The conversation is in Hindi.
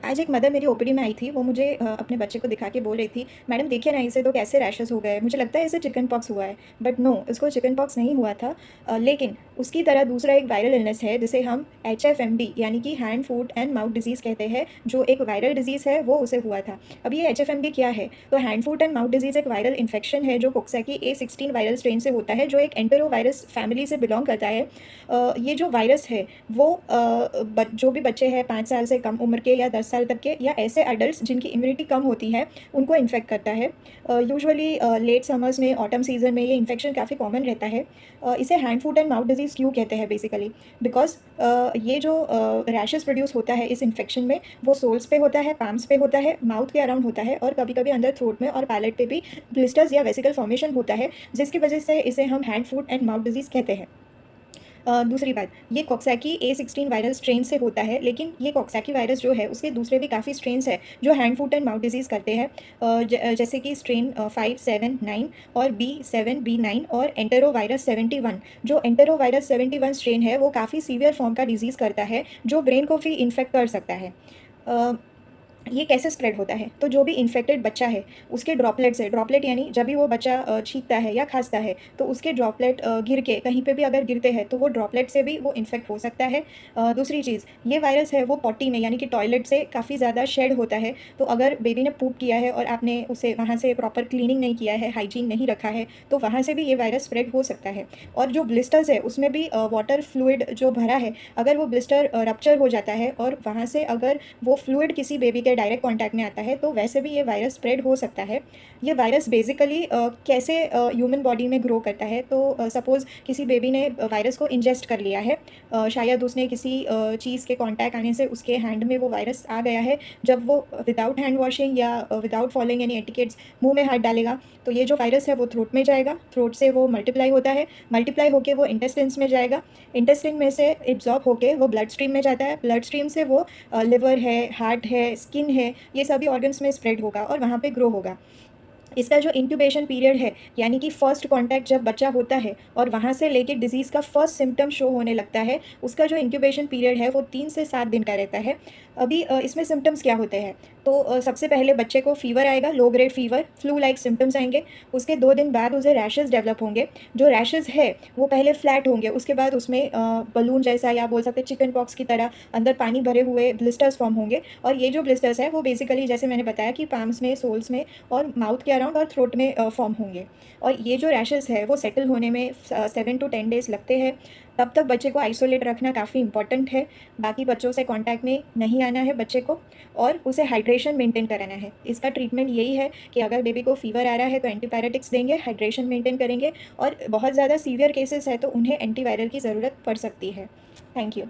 आज एक मदर मेरी ओपीडी में आई थी। वो मुझे अपने बच्चे को दिखा के बोल रही थी, मैडम देखिए ना, इसे तो कैसे रैशेस हो गए, मुझे लगता है इसे चिकन पॉक्स हुआ है। बट नो, इसको चिकन पॉक्स नहीं हुआ था। लेकिन उसकी तरह दूसरा एक वायरल इलनेस है जिसे हम HFMD यानी कि hand foot and mouth disease कहते हैं, जो एक वायरल डिजीज़ है, वो उसे हुआ था। अब ये HFMD क्या है? तो hand foot and mouth disease एक वायरल इन्फेक्शन है जो कोक्साकी A16 वायरल स्ट्रेन से होता है, जो एक एंटेरोवायरस फैमिली से बिलोंग करता है। ये जो वायरस है वो जो भी बच्चे हैं 5 साल से कम उम्र के या 10 साल तक के या ऐसे एडल्ट्स जिनकी इम्यूनिटी कम होती है, उनको इन्फेक्ट करता है। यूजुअली लेट समर्स में, ऑटम सीज़न में ये इन्फेक्शन काफ़ी कॉमन रहता है। इसे hand foot and mouth disease क्यों कहते हैं बेसिकली? बिकॉज़ ये जो रैशेस प्रोड्यूस होता है इस इन्फेक्शन में, वो सोल्स पे होता है, पाम्स पे होता है, माउथ के अराउंड होता है और कभी-कभी अंदर थ्रोट में और पैलेट पे भी ब्लिस्टर्स या वेसिकल फॉर्मेशन होता है, जिसकी वजह से इसे हम hand foot and mouth disease कहते हैं। दूसरी बात, ये कोक्साकी A16 वायरल स्ट्रेन से होता है, लेकिन ये कोक्साकी वायरस जो है उसके दूसरे भी काफ़ी स्ट्रेन्स हैं जो hand foot and mouth disease करते हैं। जैसे कि स्ट्रेन 5, 7, 9 और B7, B9 और एंटेरोवायरस 71। जो एंटेरोवायरस 71 स्ट्रेन है वो काफ़ी सीवियर फॉर्म का डिजीज़ करता है, जो ब्रेन को भी इन्फेक्ट कर सकता है। अ, ये कैसे स्प्रेड होता है? तो जो भी इन्फेक्टेड बच्चा है, उसके ड्रॉपलेट से, ड्रॉपलेट यानी जब भी वो बच्चा छींकता है या खाँसता है, तो उसके ड्रॉपलेट गिर के कहीं पे भी अगर गिरते हैं, तो वो ड्रॉपलेट से भी वो इन्फेक्ट हो सकता है। दूसरी चीज़, ये वायरस है वो पॉटी में यानी कि टॉयलेट से काफ़ी ज़्यादा शेड होता है। तो अगर बेबी ने पूप किया है और आपने उसे वहाँ से प्रॉपर क्लीनिंग नहीं किया है, हाइजीन नहीं रखा है, तो वहाँ से भी ये वायरस स्प्रेड हो सकता है। और जो ब्लिस्टर्स है, उसमें भी वाटर फ्लूइड जो भरा है, अगर वो ब्लिस्टर रप्चर हो जाता है और वहाँ से अगर वो फ्लूइड किसी बेबी के डायरेक्ट कॉन्टैक्ट में आता है, तो वैसे भी ये वायरस स्प्रेड हो सकता है। ये वायरस बेसिकली कैसे ह्यूमन बॉडी में ग्रो करता है? तो सपोज़ किसी बेबी ने वायरस को इंजेस्ट कर लिया है, शायद उसने किसी चीज़ के कॉन्टैक्ट आने से उसके हैंड में वो वायरस आ गया है। जब वो विदाउट हैंड वॉशिंग या विदाउट फॉलोइंग एनी एटिकेट्स मुँह में हाथ डालेगा, तो ये जो वायरस है वो थ्रोट में जाएगा, थ्रोट से वो मल्टीप्लाई होता है, मल्टीप्लाई होके वो इंटेस्टाइन्स में जाएगा, इंटेस्टाइन में से एब्ज़ॉर्ब होके वो ब्लड स्ट्रीम में जाता है, ब्लड स्ट्रीम से वो लिवर है, हार्ट है, स्किन है, ये सभी ऑर्गन्स में स्प्रेड होगा और वहाँ पे ग्रो होगा। इसका जो इंक्यूबेशन पीरियड है, यानी कि फर्स्ट कॉन्टैक्ट जब बच्चा होता है और वहाँ से लेके डिज़ीज़ का फर्स्ट सिम्पटम शो होने लगता है, उसका जो इंक्यूबेशन पीरियड है वो 3 से 7 दिन का रहता है। अभी इसमें सिम्पटम्स क्या होते हैं? तो सबसे पहले बच्चे को फ़ीवर आएगा, low grade fever, flu like symptoms आएँगे। उसके 2 दिन बाद उसे रैशेज़ डेवलप होंगे। जो रैशेज़ है वो पहले फ्लैट होंगे, उसके बाद उसमें बलून जैसा या बोल सकते हैं चिकन पॉक्स की तरह अंदर पानी भरे हुए ब्लिस्टर्स फॉर्म होंगे। और ये जो ब्लिस्टर्स हैं वो बेसिकली जैसे मैंने बताया कि पाम्स में, सोल्स में और माउथ के अराउंड और थ्रोट में फॉर्म होंगे। और ये जो रैशेज़ है वो सेटल होने में 7 टू 10 डेज़ लगते हैं। तब तक बच्चे को आइसोलेट रखना काफ़ी इंपॉर्टेंट है। बाकी बच्चों से कॉन्टैक्ट में नहीं आना है बच्चे को, और उसे हाइड्रेशन मेंटेन कराना है। इसका ट्रीटमेंट यही है कि अगर बेबी को फ़ीवर आ रहा है तो एंटीपायरेटिक्स देंगे, हाइड्रेशन मेंटेन करेंगे, और बहुत ज़्यादा सीवियर केसेस है तो उन्हें एंटीवायरल की ज़रूरत पड़ सकती है। Thank you.